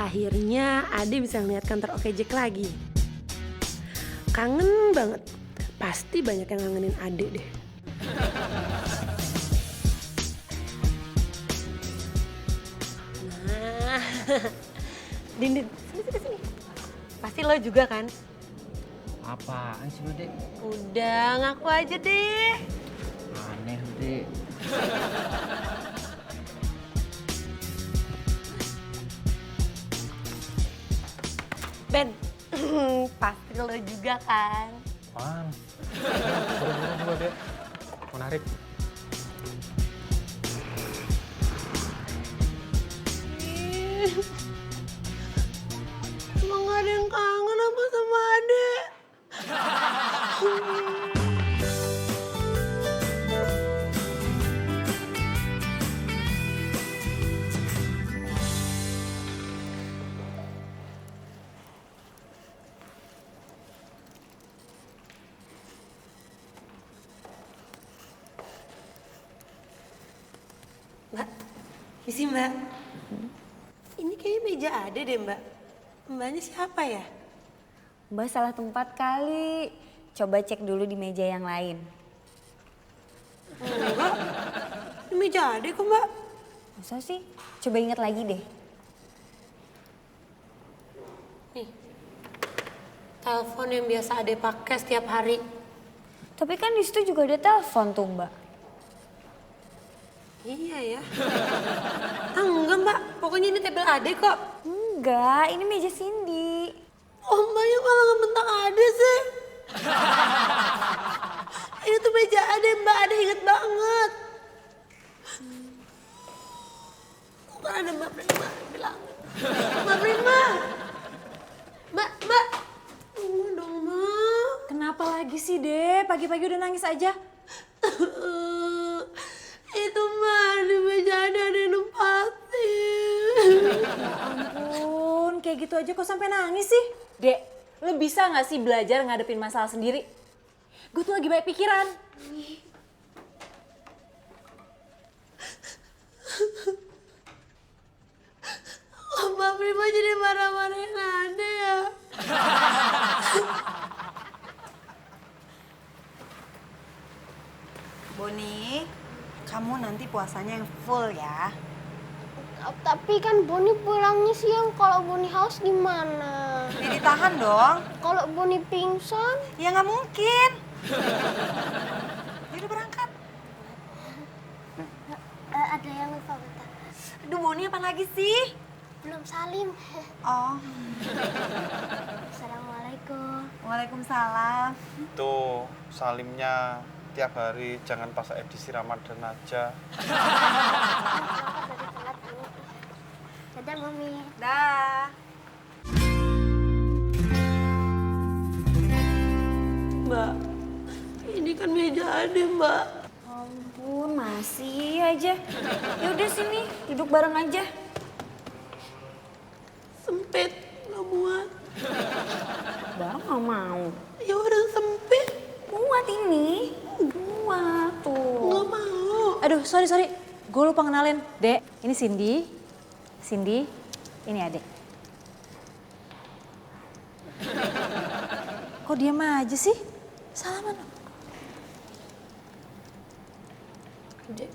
Akhirnya Ade bisa ngeliat kantor Okejek lagi. Kangen banget. Pasti banyak yang ngangenin Ade deh. Nah, Din, sini. Pasti lo juga kan? Apaan sih lu, Dek? Udah, ngaku aja deh. Aneh lu, Dek. Ben, pasti lo juga kan? Apaan? Buru-buru juga, Dek. Menarik. Emang gak ada yang kangen apa sama Ade? Mbak, misi Mbak. Ini kayaknya meja Ade deh Mbak. Mbaknya siapa ya? Mbak salah tempat kali. Coba cek dulu di meja yang lain. Enggak, ini meja Ade kok Mbak. Masa sih? Coba ingat lagi deh. Nih, telepon yang biasa Ade pakai setiap hari. Tapi kan di situ juga ada telepon tuh Mbak. Iya ya. Ah, enggak Mbak, pokoknya ini tabel Ade kok. Enggak, ini meja Cindy. Oh Mbaknya malah ngebentak Ade sih. Ini tuh meja Ade Mbak, Ade inget banget. Bukan ada Mbak Prima bilang. Mbak Prima. Mbak. Tunggu dong Mbak. Kenapa lagi sih, Dek? Pagi-pagi udah nangis aja. Itu Mbak, di meja Ade ada yang nempatin. Ya ampun, kayak gitu aja kok sampai nangis sih? Dek, lo bisa gak sih belajar ngadepin masalah sendiri? Gue tuh lagi banyak pikiran. Oh, Mbak Prima jadi marah-marahin Ade ya. Boni, kamu nanti puasanya yang full ya. Tapi kan Boni pulangnya siang, kalau Boni haus gimana? Ya ditahan dong. Kalau Boni pingsan? Ya nggak mungkin. Ya udah berangkat. Ada yang lupa bentar. Aduh Boni apa lagi sih? Belum salim. Oh, Assalamualaikum. waalaikumsalam. Tuh, salimnya tiap hari, jangan pas edisi Ramadan aja. Tadi telat ini. Dadah Mami. Dah. Mbak, ini kan meja Ade Mbak. Ampun, masih aja. Ya udah sini, duduk bareng aja. Sempit, nggak muat. Bareng gak mau. Ya udah sempit, Muat ini. Muat tuh. nggak mau. Aduh, sorry. Gue lupa kenalin. Dek, ini Cindy, ini Adek. Kok diam aja sih? Salaman. Dek.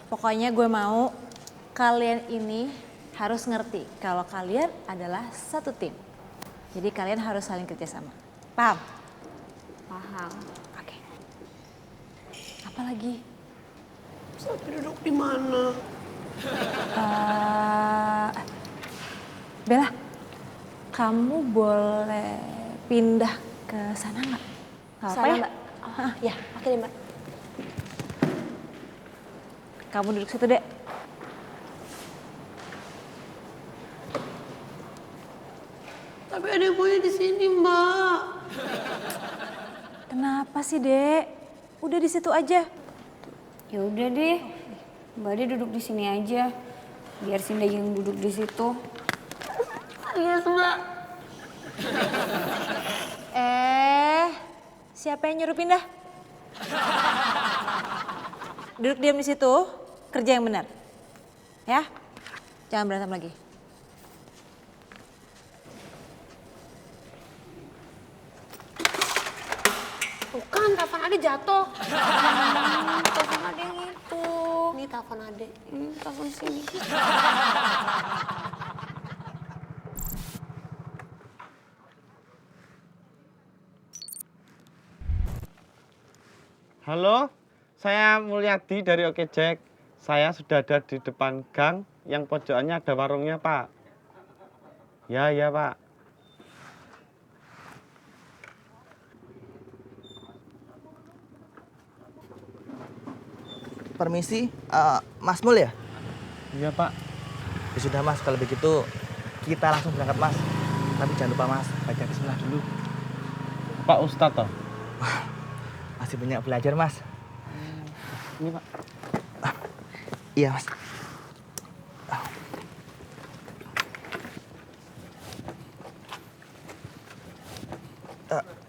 Pokoknya gue mau kalian ini harus ngerti kalau kalian adalah satu tim. Jadi kalian harus saling kerjasama. Paham? Paham. Oke. Apa lagi? Tapi duduk di mana? Bella, kamu boleh pindah ke sana nggak? Nggak apa Sana, ya? Mbak. Ya, oke deh Mbak. Kamu duduk situ, Dek. Tapi ada yang maunya di sini Mbak. Kenapa sih, Dek? Udah di situ aja. Ya udah deh. Mbak Ade duduk di sini aja. Biar Cindy yang duduk di situ. Yes Mbak. Siapa yang nyuruh pindah? Duduk diam di situ, kerja yang benar. Ya? Jangan berantem lagi. Tuh kan, telepon Ade jatuh. Telepon ada yang itu. Ini telepon Ade. Telepon sini. Halo, saya Mulyadi dari Oke Jack. Saya sudah ada di depan gang yang pojokannya ada warungnya, Pak. Ya, Pak. Permisi, Mas Mul ya? Iya, Pak. Ya sudah Mas, kalau begitu kita langsung berangkat Mas. Tapi jangan lupa Mas, baca bismillah dulu. Pak Ustadz toh? Masih banyak belajar Mas. Ini, Pak. Iya Mas.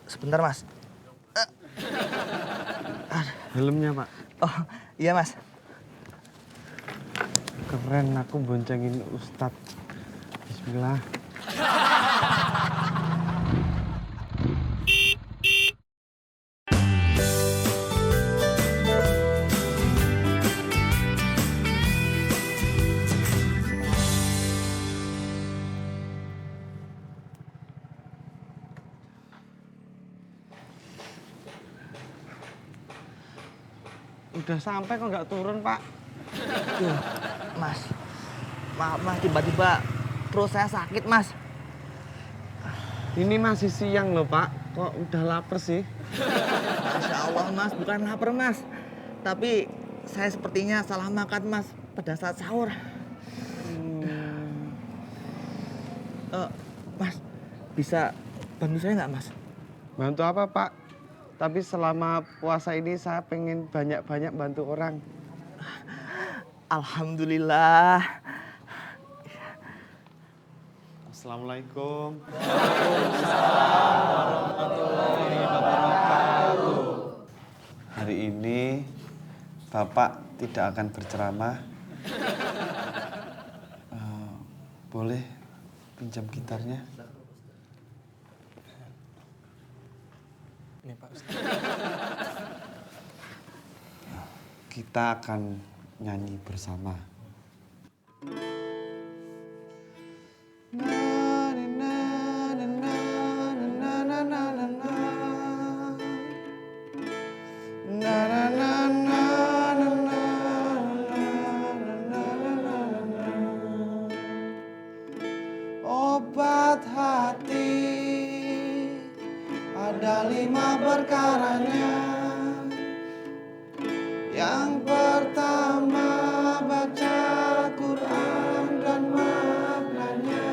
Sebentar Mas. Helmnya, Pak. Oh iya Mas. Keren, aku boncengin Ustadz. Bismillah. Udah sampai kok nggak turun, Pak? Duh, Mas. Maaf Mas, tiba-tiba perut saya sakit Mas. Ini masih siang loh, Pak. Kok udah lapar sih? Masya Allah Mas, bukan lapar Mas. Tapi saya sepertinya salah makan Mas pada saat sahur. Mas, bisa bantu saya nggak Mas? Bantu apa, Pak? Tapi selama puasa ini saya pengen banyak-banyak bantu orang. Alhamdulillah. Assalamualaikum. Hari ini Bapak tidak akan berceramah. Boleh pinjam gitarnya? Ini Pak Ustaz. Kita akan nyanyi bersama. Obat hati ada 5 perkaranya. Yang pertama baca Quran dan maknanya.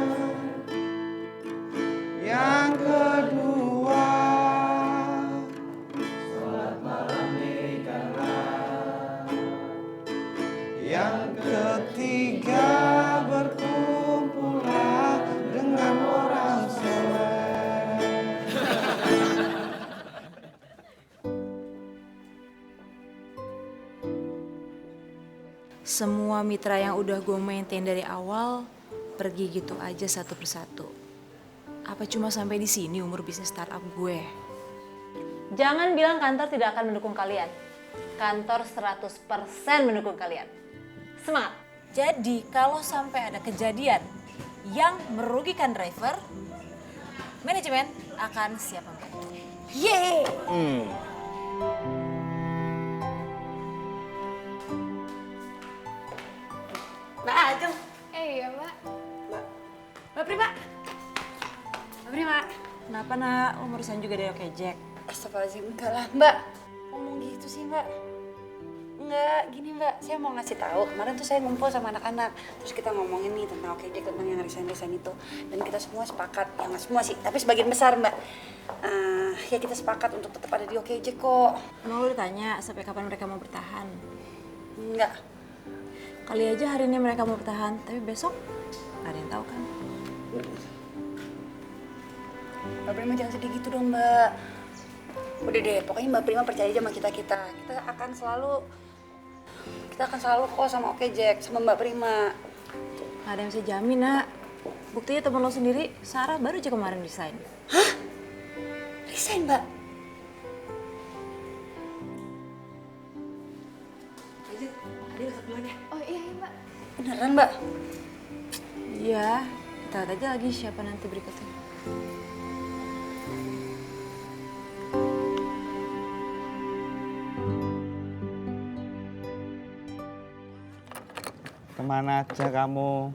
Yang kedua sholat malam dirikanlah. Yang ketiga berkumpullah dengan orang soleh. Semua mitra yang udah gue maintain dari awal pergi gitu aja satu persatu. Apa cuma sampai di sini umur bisnis startup gue? Jangan bilang kantor tidak akan mendukung kalian. Kantor 100% mendukung kalian. Semangat. Jadi kalau sampai ada kejadian yang merugikan driver, manajemen akan siap membantu. Yeay! Mbak Ajeng. Iya Mbak. Mbak Prima. Mbak Prima. Kenapa nak? Lo barusan juga dari Oke Jack. Astagfirullahaladzim, enggak lah Mbak. Ngomong gitu sih Mbak. Enggak, gini Mbak, saya mau ngasih tahu. Kemarin tuh saya ngumpul sama anak-anak. Terus kita ngomongin nih tentang Oke Jack, tentang yang resign itu. Dan kita semua sepakat, ya nggak semua sih, tapi sebagian besar Mbak. Ya kita sepakat untuk tetap ada di Oke Jack kok. Emang lo ditanya sampai kapan mereka mau bertahan? Enggak. Kali aja hari ini mereka mau bertahan, tapi besok gak ada yang tahu kan? Mbak Prima jangan sedih gitu dong Mbak. Udah deh, pokoknya Mbak Prima percaya aja sama kita. Kita akan selalu kok sama Oke Jack, sama Mbak Prima. Gak ada yang bisa jamin, nak. Buktinya temen lo sendiri, Sarah baru aja kemarin resign. Resign, Mbak. Oh iya, Mbak. Beneran, Mbak? Iya, kita lihat aja lagi siapa nanti berikutnya. Kemana aja kamu?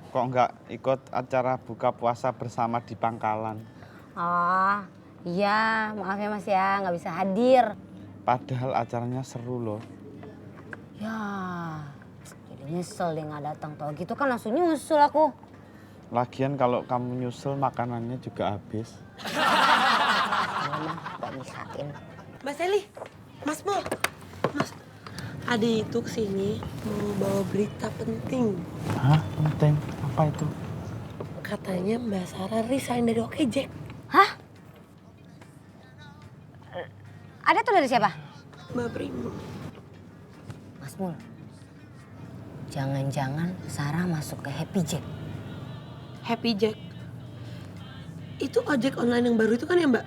Kok nggak ikut acara buka puasa bersama di Pangkalan? Oh, iya, maaf ya Mas ya, nggak bisa hadir. Padahal acaranya seru loh. Ya, jadi nyesel dia nggak datang. Tau gitu kan langsung nyusul aku. Lagian kalau kamu nyusul makanannya juga habis. Mama nggak misain. Mbak Sally, Mas Mo. Mas, ada itu kesini mau bawa berita penting. Hah? Penting? Apa itu? Katanya Mbak Sarah resign dari Oke Jack. Hah? Ada tuh dari siapa? Mbak Primo. Mas Mul. Jangan-jangan Sarah masuk ke Happy Jack. Happy Jack. Itu ojek online yang baru itu kan ya, Mbak?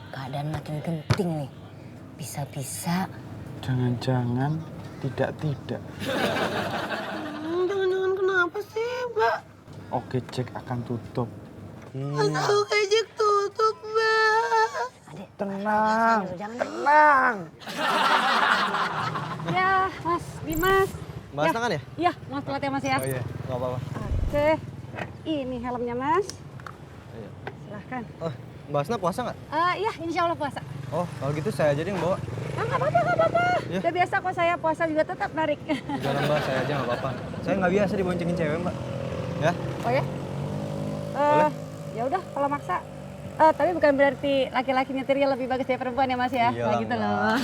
Keadaan makin genting nih. Bisa-bisa Jangan-jangan tidak. Jangan-jangan kenapa sih, Mbak? Oke Jack akan tutup. Masa Oke Jack tutup, Mbak? Adek, Tenang, jangan. tenang. Ya, Mas Dimas. Mbak Asna kan ya? Iya, Mas telat ya Mas ya. Oh iya, nggak apa-apa. Oke, ini helmnya Mas. Iya. Silahkan. Oh, Mbak Asna puasa nggak? Iya, insya Allah puasa. Oh, kalau gitu saya aja yang bawa. Nggak apa-apa. Ya. Udah biasa kok saya puasa juga tetap narik. Udah lah Mbak, saya aja nggak apa-apa. Saya nggak biasa diboncengin cewek Mbak. Ya? Oh ya? Boleh. Ya udah, kalau maksa. Tapi bukan berarti laki-laki nyetirnya lebih bagus dari perempuan ya Mas ya? Iyalah, Nggak gitu Mbak. loh.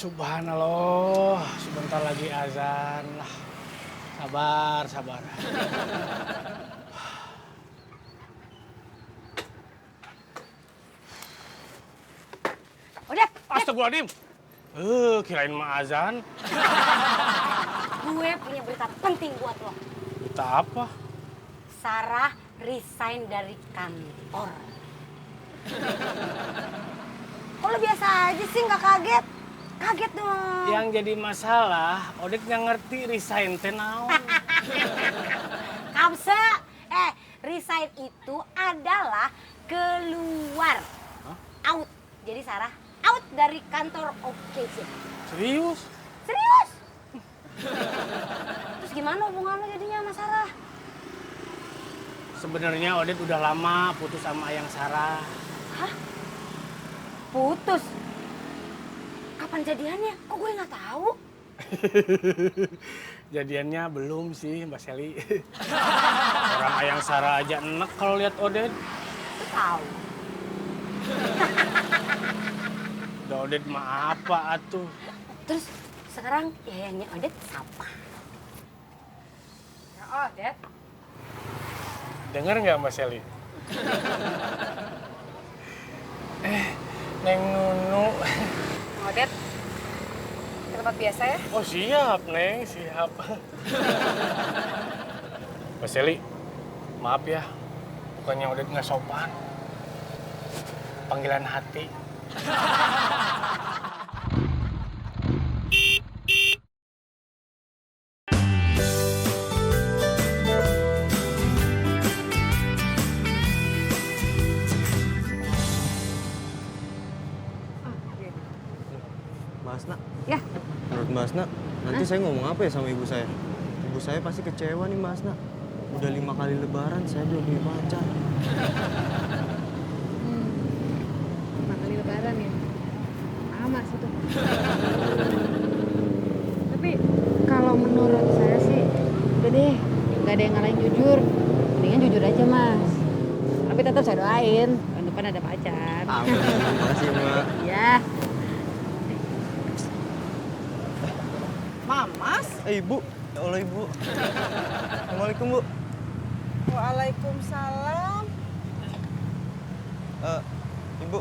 Subhanallah, sebentar lagi azan lah. Sabar. Udah, Astagfirullahaladzim. Kirain mah azan. Gue punya berita penting buat lo. Kita apa? Sarah resign dari kantor. Kok lo biasa aja sih nggak kaget? Kaget dong. Yang jadi masalah, Odet nggak ngerti resign teh naon. Kamsa, resign itu adalah keluar. Out. Jadi Sarah out dari kantor Oke Jack. Serius? Serius? Terus gimana hubungan lo jadinya sama Sarah? Sebenarnya Odet udah lama putus sama Ayang Sarah. Hah? Putus? Kapan jadiannya? Kok gue nggak tahu? Jadiannya belum sih, Mbak Sally. Orang Ayang Sarah aja enek kalau lihat Odet. Lo tahu? Udah Odet mah apa atuh? Terus sekarang yayangnya Odet siapa? Ya Odet. Dengar nggak Mbak Sally? Neng Nunu. Odet, ke tempat biasa ya? Oh siap, Neng, siap. Mbak Sally, maaf ya, bukannya Odet nggak sopan. Panggilan hati. Mbak Asna. Ya. Menurut Mbak Asna, nanti saya ngomong apa ya sama ibu saya? Ibu saya pasti kecewa nih Mbak Asna. Udah 5 kali lebaran, saya belum punya pacar. 5 kali lebaran ya? Lama sih tuh. Tapi kalau menurut saya sih, udah deh, nggak ada yang ngalahin jujur. Mendingan jujur aja Mas. Tapi tetap saya doain, tahun depan ada pacar. Amin, terima kasih Mbak. Ya. Mamas? Ibu. Ya Allah, Ibu. Assalamualaikum, Bu. Waalaikumsalam. Ibu,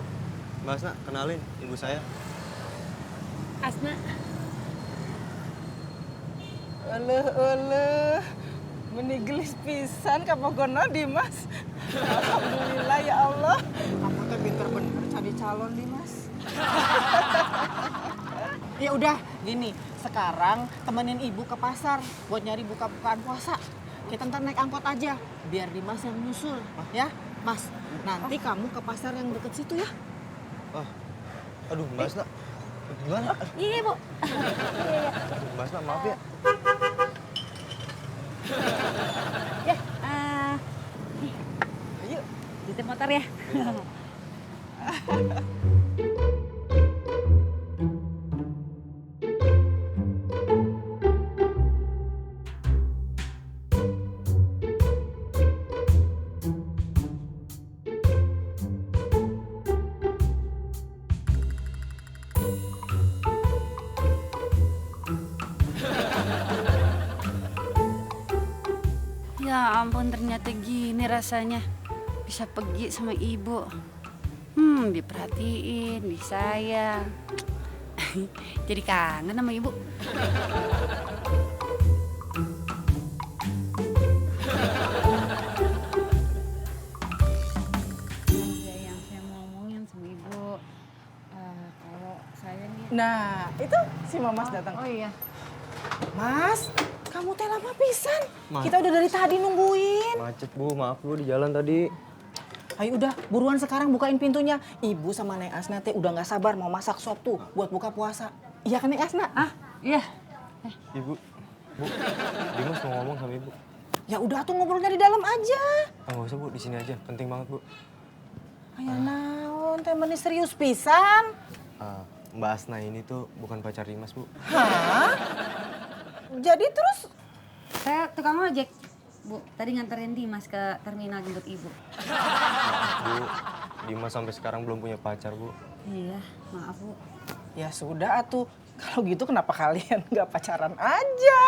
Mbak Asna, kenalin ibu saya. Asna. Oleh. Menigelis pisan kapogono Dimas. Alhamdulillah ya Allah. Kamu teh pinter bener cari calon Dimas. Ya udah, gini. Sekarang temenin ibu ke pasar buat nyari buka-bukaan puasa. Kita ntar naik angkot aja, biar Dimas yang nyusul, ya. Mas, nanti kamu ke pasar yang deket situ ya. Aduh, Mbak Asna. Gimana? Iya, Bu. Mbak Asna, maaf ya. Ya, nih. Ayo, di motor ya. Ya ampun, ternyata gini rasanya. Bisa pergi sama ibu. Diperhatiin, disayang. Jadi kangen sama ibu. Ya yang saya mau ngomongin sama ibu. Kalau saya nih... Nah, itu si Mamas datang. Oh iya. Mas, kamu teh lama pisan. Mas. Kita udah dari tadi nungguin. Macet, Bu. Maaf, Bu, di jalan tadi. Ayo udah, buruan sekarang bukain pintunya. Ibu sama Neng Asna teh udah gak sabar mau masak sop tuh buat buka puasa. Iya kan Neng Asna? Iya. Ibu. Bu, Dimas mau ngomong sama Ibu. Ya udah tuh ngobrolnya di dalam aja. Nggak usah, Bu. Di sini aja. Penting banget, Bu. Ayo naon, teh meni serius pisan. Mbak Asna ini tuh bukan pacar Dimas, Bu. Hah? Jadi terus? Saya tukang ojek, Bu. Tadi nganterin Dimas ke terminal jemput ibu. Bu, Dimas sampai sekarang belum punya pacar, Bu. Iya, maaf, Bu. Ya sudah atuh. Kalau gitu kenapa kalian nggak pacaran aja?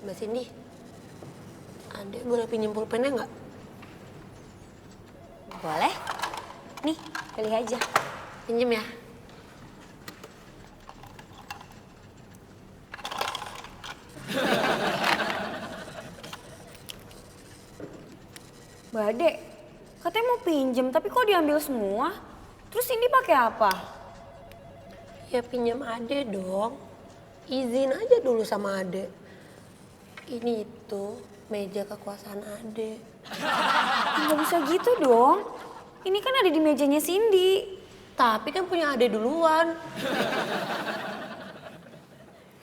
Mbak Cindy, Adek boleh pinjem pulpennya nggak? Boleh. Nih, pilih aja. Pinjem ya. Mbak Ade, katanya mau pinjem, tapi kok diambil semua? Terus ini pakai apa? Ya pinjam Ade dong. Izin aja dulu sama Ade. Ini itu meja kekuasaan Ade. Nggak bisa gitu dong. Ini kan ada di mejanya Cindy. Tapi kan punya Ade duluan.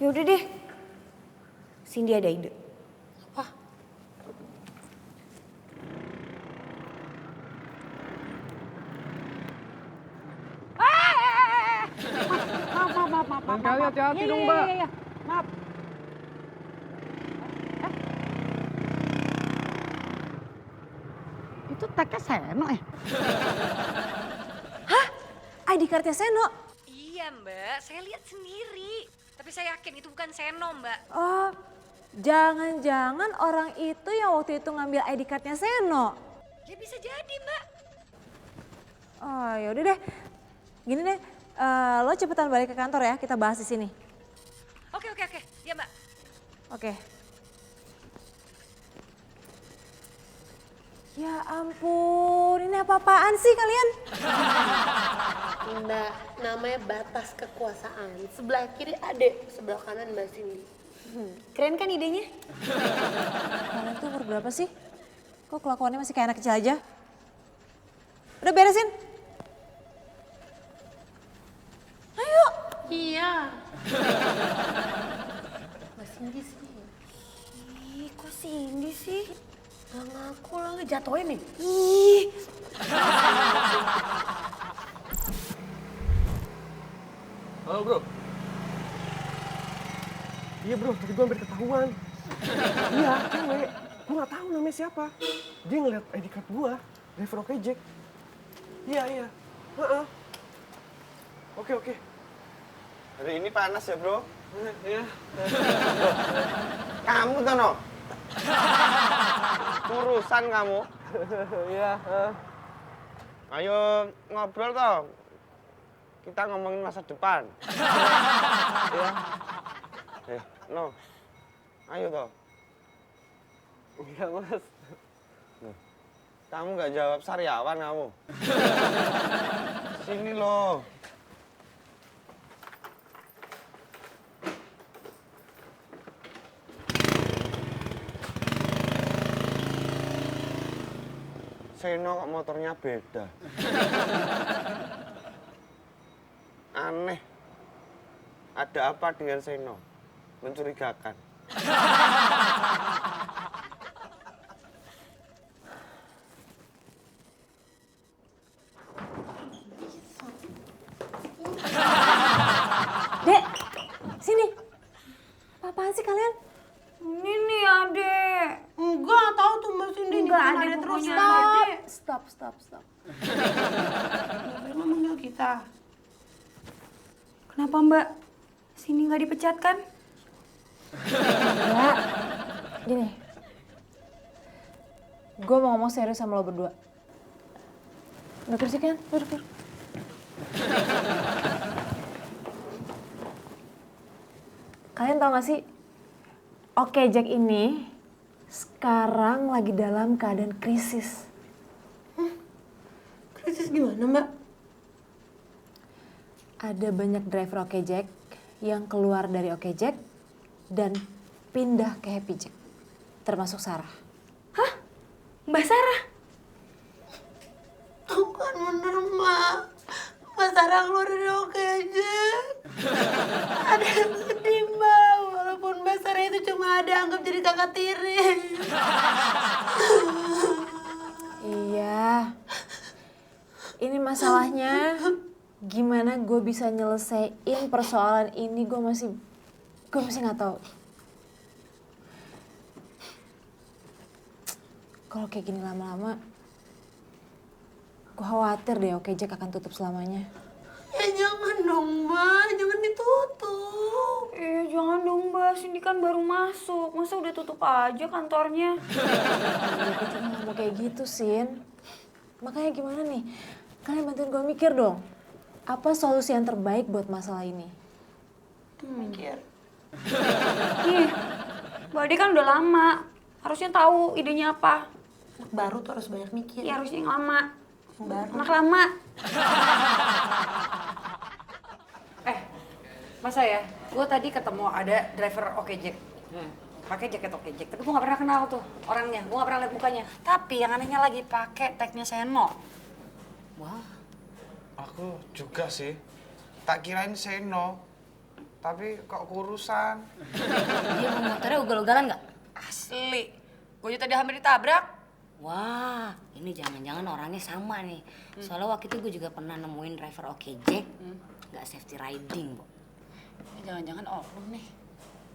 Yaudah deh. Cindy ada ide. Apa? Maaf. Lain kali hati-hati dong, Mbak. Iya. Maaf. Itu tagnya Seno ya? Hah? ID cardnya Seno? Iya Mbak, saya lihat sendiri. Tapi saya yakin itu bukan Seno Mbak. Oh, jangan-jangan orang itu yang waktu itu ngambil ID cardnya Seno. Ya bisa jadi Mbak. Oh yaudah deh, gini deh, lo cepetan balik ke kantor ya, kita bahas di sini. Oke. Ya Mbak. Oke. Ya ampun, ini apa-apaan sih kalian? Mbak, namanya batas kekuasaan. Sebelah kiri Ade, sebelah kanan Mbak Cindy. Keren kan idenya? Kalian tuh umur berapa sih? Kok kelakuannya masih kayak anak kecil aja? Udah beresin? Ayo. Iya. Mbak Cindy sih. Ih, kok Cindy sih? Gak ngaku lah, ngejatoin nih. Ih. Halo bro. gue hampir ketahuan. Iya, cewek. Gue nggak tahu namanya siapa. Dia ngeliat ID card gue, driver Oke Jack. Iya. Heeh. Oke. Hari ini panas ya, bro? Iya. Kamu, Tono? Urusan kamu? Iya. Ayo ngobrol toh. Kita ngomongin masa depan. Iya. No. Ayo toh. Iya, Mas. Kamu nggak jawab sariawan kamu. Sini loh. Seno kok motornya beda. Aneh. Ada apa dengan Seno? Mencurigakan. Dek, sini. Apaan sih kalian? Ini nih adek. Enggak, tahu tuh Mbak Cindy. Enggak ada terus. Stop. Mbak Firman manggil kita. Kenapa Mbak? Sini nggak dipecat kan? Enggak. Gini. Gue mau ngomong serius sama lo berdua. Udah bersih kan? Duduk. Kalian tau gak sih? Oke Jack ini sekarang lagi dalam keadaan krisis. Krisis gimana, Mbak? Ada banyak driver Oke Jack yang keluar dari Oke Jack dan pindah ke Happy Jack. Termasuk Sarah. Hah? Mbak Sarah? Bukan bener, Mbak. Mbak Sarah keluar dari Oke Jack. Ada yang sedih, Mbak. Walaupun Mbak Sarah itu cuma ada anggap jadi kakak tiri. Iya. Ini masalahnya gimana gue bisa nyelesain persoalan ini, gue masih nggak tahu. Kalau kayak gini lama-lama, gue khawatir deh Oke Jack akan tutup selamanya. Ya jangan dong, Mbak. Jangan ditutup. Jangan dong Mbak, Cindy kan baru masuk. Masa udah tutup aja kantornya? Gue cuma nggak mau kayak gitu, Sin. Makanya gimana nih? Kalian bantuin gue mikir dong. Apa solusi yang terbaik buat masalah ini? Mikir. Ih, Mbak Ade kan udah lama. Harusnya tahu idenya apa. Anak baru tuh harus banyak mikir. Iya, harusnya yang lama. Baru. Anak lama. Masa ya? Gue tadi ketemu ada driver Oke Jack. Pakai jaket Oke Jack, tapi gue gak pernah kenal tuh orangnya. Gue gak pernah lihat mukanya. Tapi yang anehnya lagi pakai tagnya Seno. Wah. Aku juga sih. Tak kirain Seno. Tapi kok kurusan. Dia mau motornya ugal-ugalan nggak? Asli. Gue tadi hampir ditabrak. Wah, ini jangan-jangan orangnya sama nih. Soalnya waktu itu gue juga pernah nemuin driver Oke Jack nggak safety riding, Bu. Jangan-jangan oknum nih.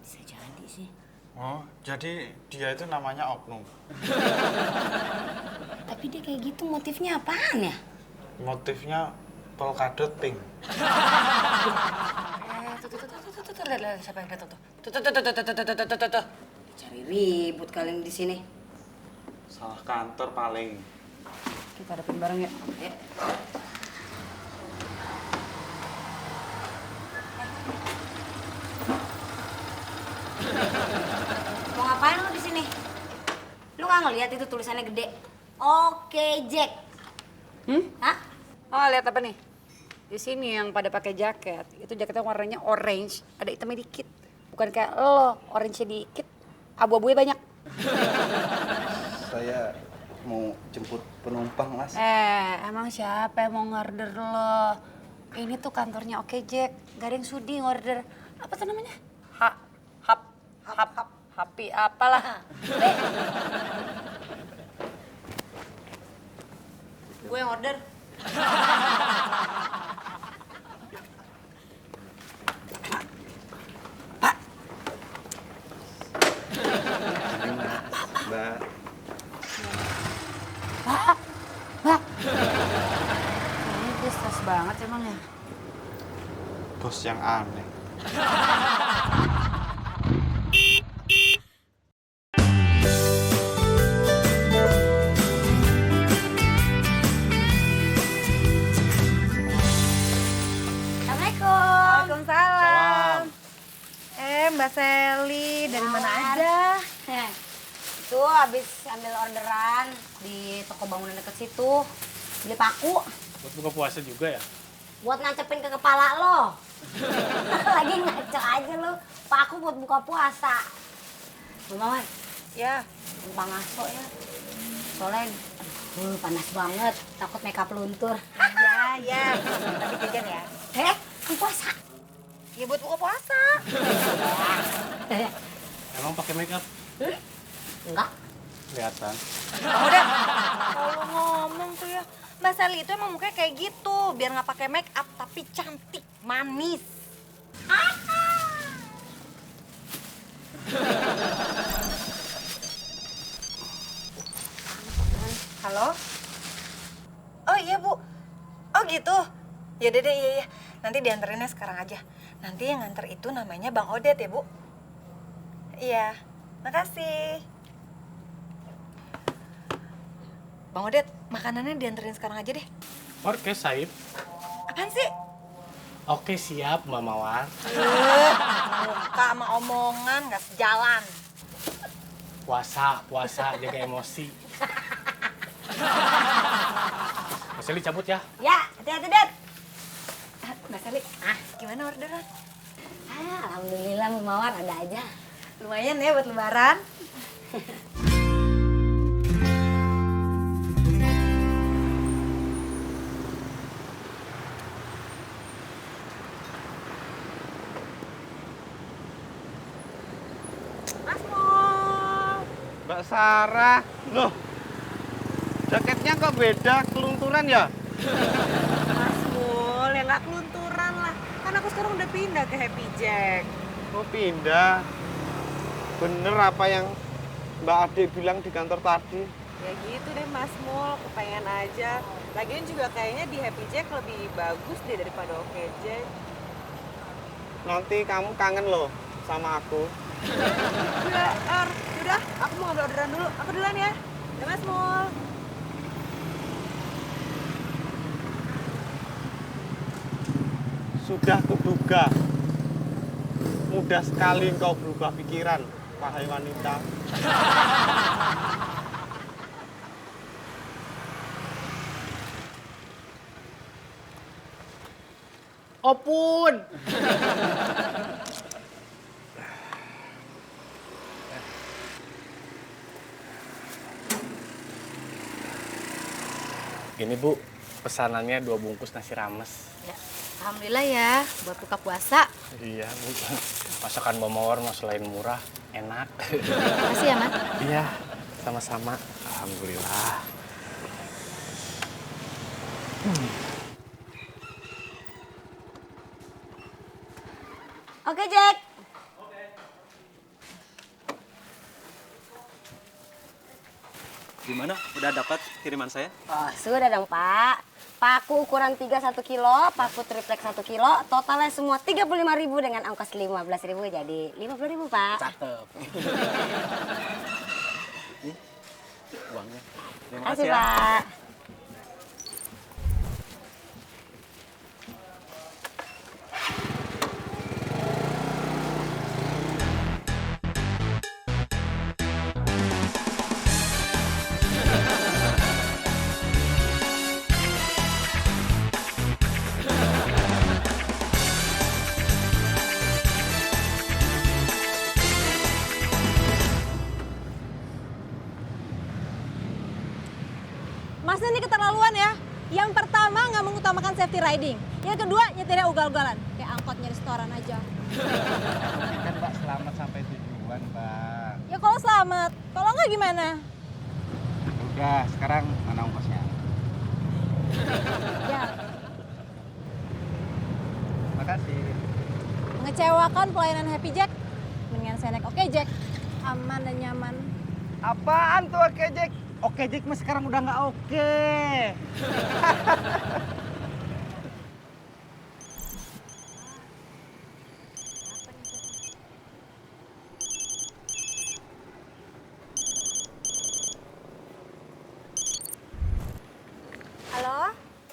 Bisa jadi sih. Oh, jadi dia itu namanya oknum. Tapi dia kayak gitu motifnya apaan ya? Motifnya polkadot pink. Tuh, lihat siapa yang datang tuh. Tuh. Cari ribut kalian di sini. Salah kantor paling. Kita hadapin bareng ya. Mau ngapain lu di sini? Lu nggak ngeliat itu tulisannya gede? Oke Jack. Hah? Oh, lihat apa nih? Di sini yang pada pakai jaket, itu jaketnya warnanya orange, ada hitamnya dikit. Bukan kayak lo, orange-nya dikit, abu-abunya banyak. Saya mau jemput penumpang, Mas. Emang siapa yang mau ngorder lo? Ini tuh kantornya Oke Jack, gak ada yang sudi ngorder. Apa tuh namanya? Happy apalah. Gue yang order. banget emang ya. Bos yang aneh. Assalamualaikum. Waalaikumsalam. Mbak Seli, dari mana aja? Itu habis ambil orderan di toko bangunan deket situ. Beli paku. Buat buka puasa juga ya? Buat ngancepin ke kepala lo. Lagi ngaco aja lo. Paku buat buka puasa. Bu Mawar. Ya. Numpang ngaso ya. Soalnya panas banget. Takut makeup luntur. Ya. Tapi jajan ya. Kan puasa. Ya buat buka puasa. Emang pakai make up? Enggak. Kelihatan. Udah. Kalau ngomong tuh ya, Mbak Sally itu emang mukanya kayak gitu. Biar nggak pakai make up, tapi cantik, manis. Halo? Oh iya, Bu. Oh gitu. Ya deh, iya. Nanti dianterinnya sekarang aja. Nanti yang nganter itu namanya Bang Odet ya, Bu? Iya. Makasih. Bang Odet, makanannya dianterin sekarang aja deh. Oke, Saib. Apaan sih? Oke, siap, Mbak Mawar. Muka sama omongan nggak sejalan. Puasa, jaga emosi. Mas Eli cabut ya? Ya, hati-hati, Det. Mbak Sally, gimana orderan? Alhamdulillah Mbak Mawar ada aja. Lumayan ya buat lebaran. Mas Mul. Mbak Sarah, loh. Jaketnya kok beda, kelunturan ya? Mas Mul, ya nggak kelunturan lah. Kan aku sekarang udah pindah ke Happy Jack. Oh pindah. Bener apa yang Mbak Ade bilang di kantor tadi? Ya gitu deh Mas Mul, kepengen aja. Lagian juga kayaknya di Happy Jack lebih bagus deh daripada Oke Jack. Nanti kamu kangen loh sama aku. Yaudah, aku mau ngambil orderan dulu. Aku duluan ya. Ya Mas Mul. Sudah kuduga. Mudah sekali engkau berubah pikiran, wahai wanita. Opun! Ini Bu, pesanannya 2 bungkus nasi rames. Ya, alhamdulillah ya, buat buka puasa. Iya Bu, masakan Mbak Mawar mah selain murah, enak. Makasih ya, Mas. Iya, sama-sama. Alhamdulillah. Oke Jack. Gimana? Udah dapat kiriman saya? Oh, sudah dong Pak. Paku ukuran 3 1 kilo, paku triplek 1 kilo, totalnya semua 35.000 dengan ongkos 15.000 jadi 50.000 Pak. Cakep. Nih, uangnya. Terima Kasih kasih ya. Pak. Masnya ini keterlaluan ya. Yang pertama nggak mengutamakan safety riding. Yang kedua nyetirnya ugal-ugalan. Kayak angkotnya restoran aja. Kan Mbak selamat sampai tujuan, Mbak. Ya kalau selamat, kalau nggak gimana? Udah, sekarang mana ongkosnya? Ya, Makasih. mengecewakan pelayanan Happy Jack. Mendingan saya naik Oke Jack. Aman dan nyaman. Apaan tuh Oke Jack? Oke Jack mah sekarang udah nggak oke.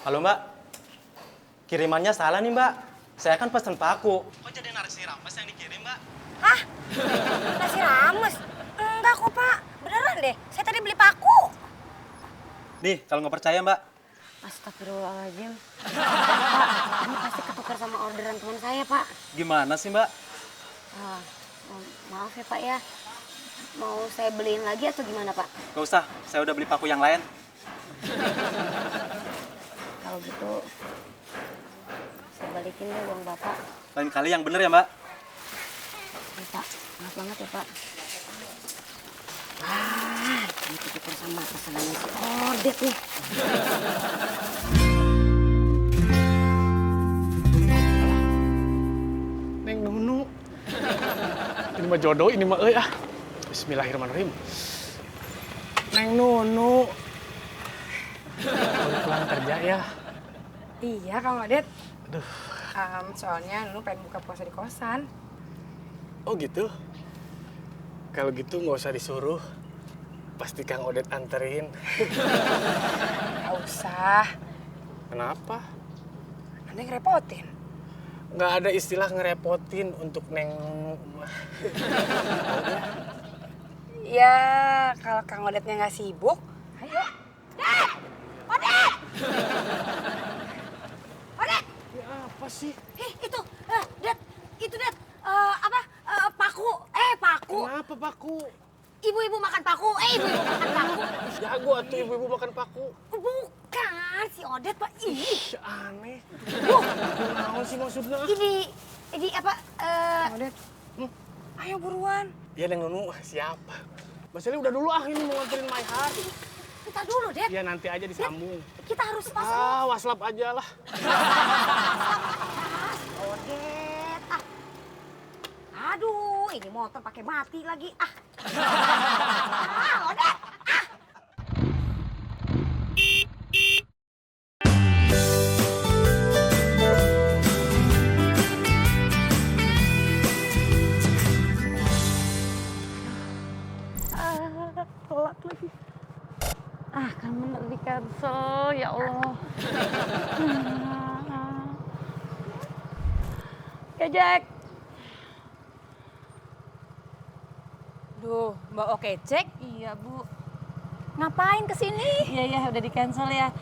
Halo Mbak, kirimannya salah nih Mbak. Saya kan pesen paku. Kok jadi nasi rames yang dikirim Mbak? Hah? Nasi rames? Enggak kok Pak, beneran deh. Saya tadi beli paku. Nih, kalau nggak percaya Mbak. Astagfirullahaladzim. Pak, ini pasti ketukar sama orderan teman saya Pak. Gimana sih Mbak? Maaf ya Pak ya. Mau saya beliin lagi atau gimana Pak? Gak usah, saya udah beli paku yang lain. Kalau gitu, saya balikin deh uang Bapak. Lain kali yang bener ya Mbak. Ya, Pak, maaf banget ya Pak. Ini ketukar sama pesanannya si Odet nih. Neng Nunu. Ini mah jodoh, ini mah Bismillahirrahmanirrahim. Neng Nunu. Baru pulang kerja ya? Iya, Kang Odet. Aduh. Soalnya Nunu pengen buka puasa di kosan. Oh gitu? Kalau gitu nggak usah disuruh. Pasti Kang Odet anterin. Nggak usah. Kenapa? Nanti ngerepotin. Nggak ada istilah ngerepotin untuk Neng Nunu. Ya, kalau Kang Odetnya nggak sibuk, ayo. Odet! Odet! Ya apa sih? Itu, Det, itu Det, paku, paku. Kenapa paku? Ibu-ibu makan paku, ibu-ibu makan paku. Jago atuh ibu-ibu makan paku. Bukan, si Odet Pak. Ih, aneh. Naon sih maksudnya? Ini apa, Odet, ayo buruan. Ya Neng Nunu, siapa? Mas Eli udah dulu ini mau nganterin My Heart. Kita dulu, Det. Ya nanti aja disambung. Kita harus pasang. Waslap aja lah. Odet, Aduh, ini motor pakai mati lagi. Odet. Telat lagi. Kan bener di cancel, ya Allah. Kejek. Duh, Mbak Okecek? Iya, Bu. Ngapain kesini? Iya, udah di cancel ya.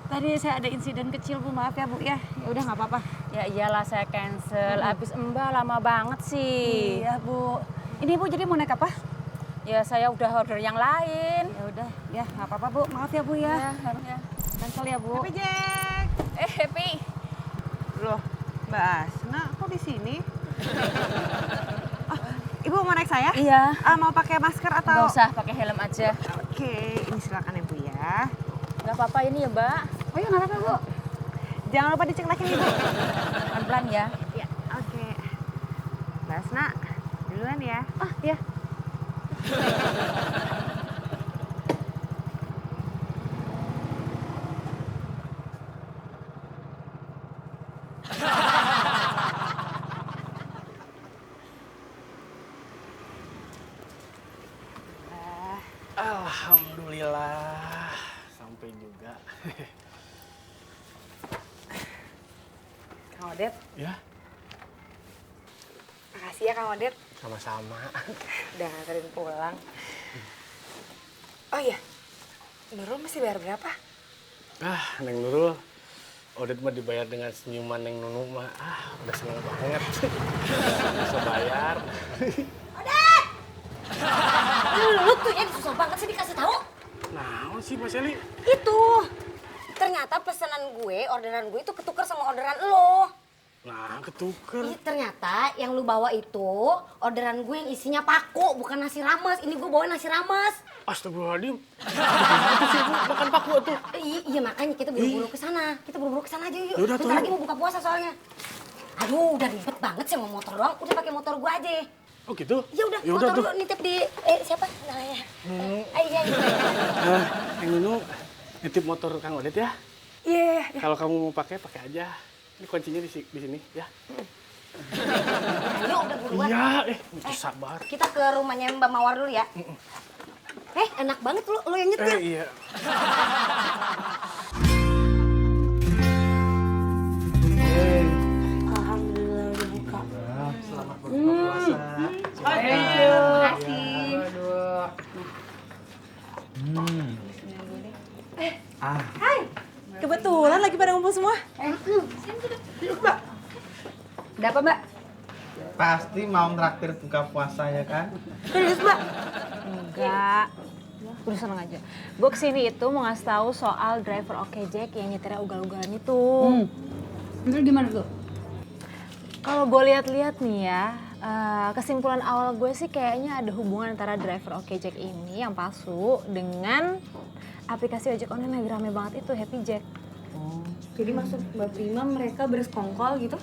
Tadi saya ada insiden kecil, Bu. Maaf ya, Bu ya. Ya udah nggak apa-apa. Ya iyalah saya cancel. Abis Mbak lama banget sih. Iya, Bu. Ini Bu jadi mau naik apa? Ya saya udah order yang lain. Ya udah, ya nggak apa-apa Bu. Maaf ya Bu ya. Ya. Cancel ya Bu. Happy Jack. Happy. Loh, Mbak Asna kok di sini? Ibu mau naik saya? Iya. Mau pakai masker atau? Nggak usah, pakai helm aja. Oke, ini silakan ya Bu ya. Nggak apa-apa ini ya Mbak. Oh iya nggak apa-apa Bu. Jangan lupa dicek lagi nih Bu. Pelan-pelan ya. Ya, oke. Mbak Asna, duluan ya. Ya. Alhamdulillah, sampai juga. Kang Odet. Ya, Makasih ya Kang Odet. sama-sama. Udah nganterin pulang. Oh iya, Nurul mesti bayar berapa? Neng Nurul, Odet mah dibayar dengan senyuman Neng Nunu mah. Udah seneng banget. Bisa bayar. Odet! Lu tuh ya susah banget sih dikasih tahu. Nah, sih Mas Eli? Itu. Ternyata pesanan gue, orderan gue itu ketukar sama orderan lo. Nah, ketuker. Ternyata yang lu bawa itu orderan gue yang isinya paku, bukan nasi rames. Ini gue bawa nasi rames. Astagfirullahaladzim. Itu sih Bu, makan paku tuh. Iya makanya kita buru-buru ke sana. Kita buru-buru ke sana aja yuk. Yaudah, Bentar lagi mau buka puasa soalnya. Aduh, udah ribet banget sih mau motor doang. Udah pakai motor gue aja. Oh gitu? Ya udah, motor tuh. lu nitip di siapa namanya? Nunu. Iya. Neng Nunu, nitip motor Kang Odet ya. Iya. Kalau kamu mau pakai aja. Ini kuncinya di sini ya. Ayo udah buruan. Iya, itu sabar. Kita ke rumahnya Mbak Mawar dulu ya. Enak banget lu yang nyetir. Iya. Kebetulan lagi pada ngumpul semua. Yuk, Mbak. Ada apa, Mbak? Pasti mau nraktir buka puasa ya kan? Serius, Mbak? Enggak. Udah seneng aja. Gue kesini itu mau ngasih tahu soal driver Okejek yang nyetirnya ugal-ugalan itu. Terus gimana tuh? Kalau gue lihat-lihat nih ya, kesimpulan awal gue sih kayaknya ada hubungan antara driver Okejek ini yang palsu dengan aplikasi ojek online yang lagi rame banget itu, Happy Jack. Oh, jadi maksud Mbak Prima mereka bersekongkol gitu?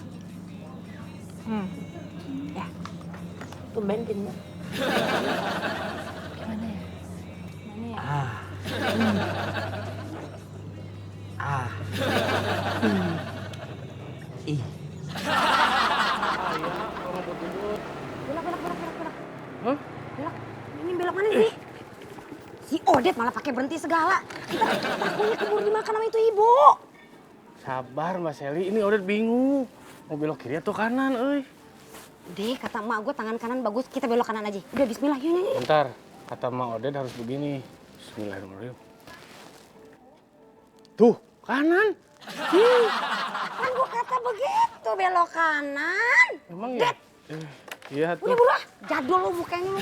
Ya. Tumben Mbak. Gimana ya? Ih. Belok. Ini belok mana sih? Si Odet malah pakai berhenti segala. Kita takutnya keburu dimakan sama itu ibu. Sabar Mbak Seli, ini Odet bingung. Mau belok kiri atau kanan, euy? Deh, kata emak gue tangan kanan bagus, kita belok kanan aja. Udah bismillah, yuk. Bentar, kata Mak Odet harus begini. Bismillahirrahmanirrahim. Tuh, kanan. Kan gue kata begitu, belok kanan. Emang ya? Iya tuh. Udah buruh, jadul lu mukanya lu.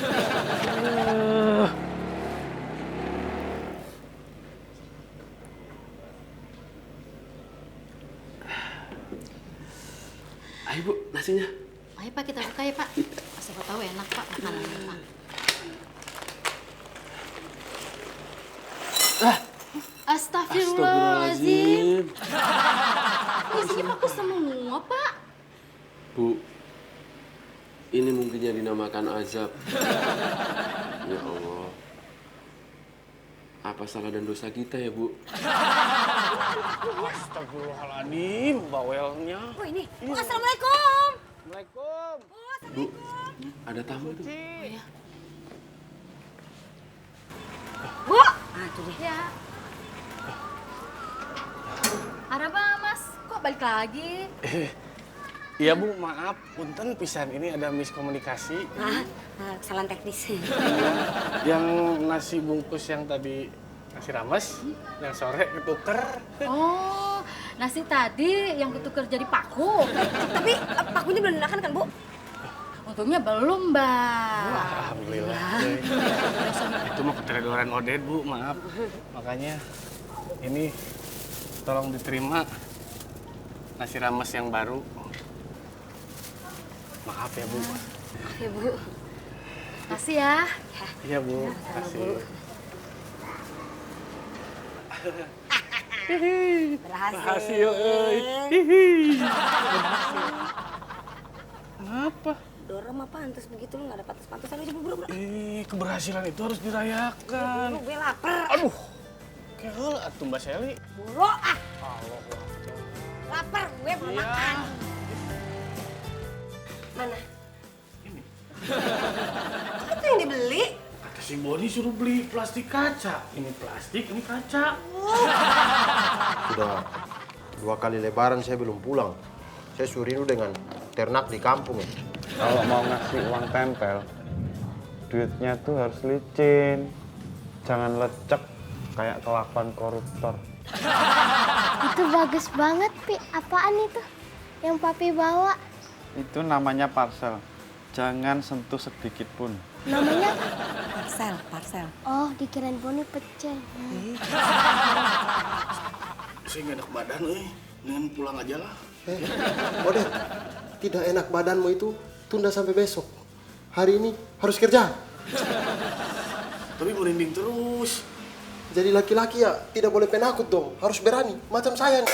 Ayo Bu, nasinya. Ayo Pak, kita buka ya Pak. Siapa tahu enak Pak makanannya Pak. Astagfirullahaladzim. Isinya bagus semua Pak. Bu, ini mungkin yang dinamakan azab. Ya Allah. Apa salah dan dosa kita ya, Bu? Astagfirullahaladzim, bawelnya. Oh ini, Assalamualaikum. Assalamualaikum. Bu, ada tamu tuh. Oh, ya. Bu, tuh deh. Ya. Ada apa Mas? Kok balik lagi? Iya Bu, maaf. Punten pisan ini ada miskomunikasi. Kesalahan teknis. Yang nasi bungkus yang tadi nasi rames, yang sore ketuker. Oh, nasi tadi yang ketuker jadi paku. Tapi pakunya belum dimakan kan, Bu? Untungnya belum, Mbak. Alhamdulillah. Itu mah keteledoran Odet, Bu. Maaf. Makanya ini tolong diterima nasi rames yang baru. Maaf ya, Bu. Maaf ya, Bu. Kasih ya. Iya, Bu. Kasih. Berhasil. Kenapa? Dorong mah pantas begitu, lu gak ada pantas-pantasan aja, buru. Keberhasilan itu harus dirayakan. Buru, gue lapar. Aduh. Kehel atuh Mbak Seli. Buru, Allah. lapar gue belum makan. Mana? Ini. Itu yang dibeli? Kata si Boni suruh beli plastik kaca. Ini plastik, ini kaca. Sudah 2 kali lebaran saya belum pulang. Saya suruh dengan ternak di kampung. Kalau mau ngasih uang tempel, duitnya tuh harus licin. Jangan lecek kayak kelakuan koruptor. Itu bagus banget, Pi. Apaan itu yang Papi bawa? Itu namanya parcel. Jangan sentuh sedikit pun. Namanya Parcel. Oh, dikirain Boni pecel. Saya nggak enak badan, dengan pulang aja lah. Odet, tidak enak badanmu itu tunda sampai besok. Hari ini harus kerja. Tapi merinding terus. Jadi laki-laki ya tidak boleh penakut dong. Harus berani, macam saya nih.